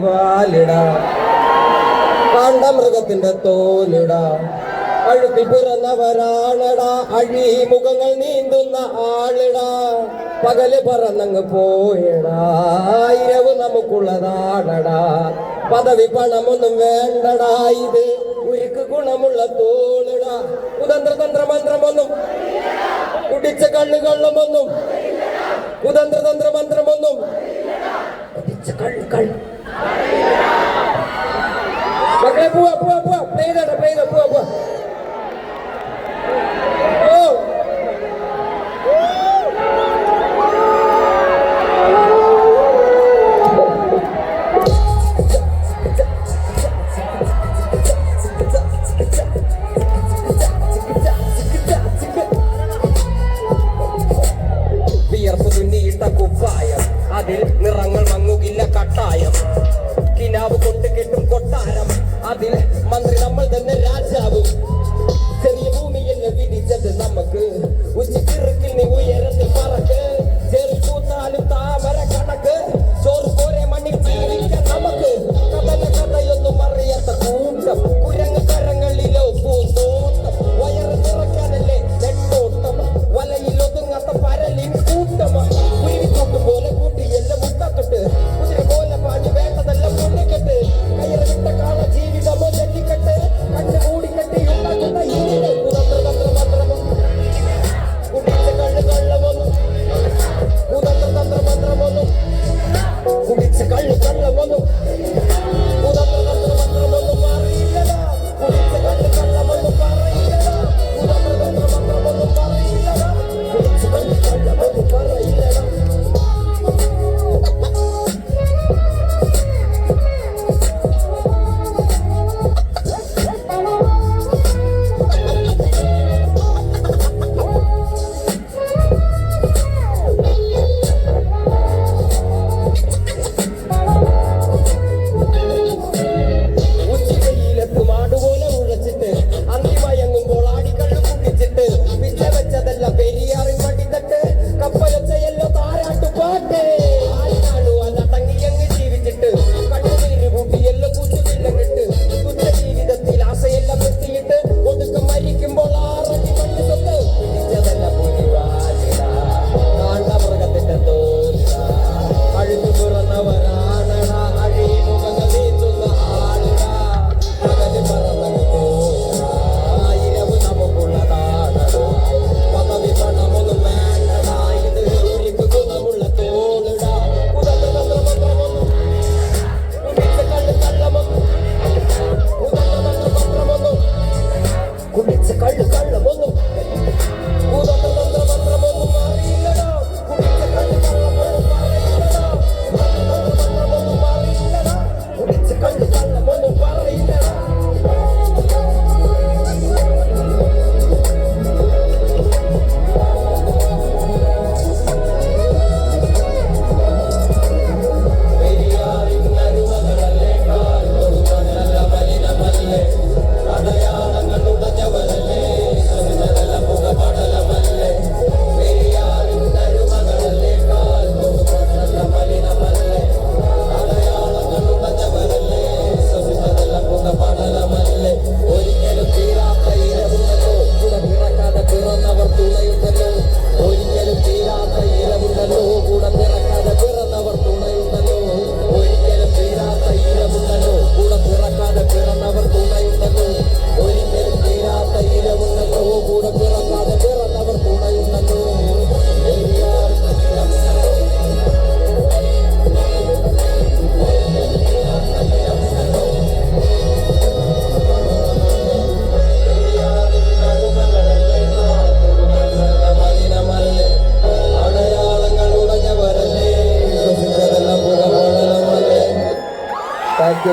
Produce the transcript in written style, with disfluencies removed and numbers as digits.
പുലിവാലിടാ കാണ്ടമൃഗത്തിന്റെ തോലിടാ അഴുത്തിൽ പിറന്നവരാണടാ അഴിമുഖങ്ങൾ നീന്തുന്ന ആളിടാ പകല് പറന്നങ്ങ് പോയടാ ഇരവ് നമുക്കുള്ളതാണടാ പദവി പണമൊന്നും വേണ്ടടാ ഇത് ഉരുക്ക് ഗുണമുള്ള തോളിടാ കുതന്ത്രതന്ത്ര മന്ത്രമൊന്നും കുടിച്ച കള്ളുകള്ളമൊന്നും കുതന്ത്രതന്ത്ര മന്ത്രമൊന്നും കുടിച്ച കള്ളു മക്കളെ പോവാ പോവാ പോവാ പ്ലേ ചെയ്ത പോവാ പോവാ കുപ്പായം അതിൽ നിറങ്ങൾ മങ്ങുകില്ല കട്ടായം കിനാവ് കൊണ്ട് കെട്ടും കൊട്ടാരം അതിൽ മന്ത്രി നമ്മൾ തന്നെ രാജാവും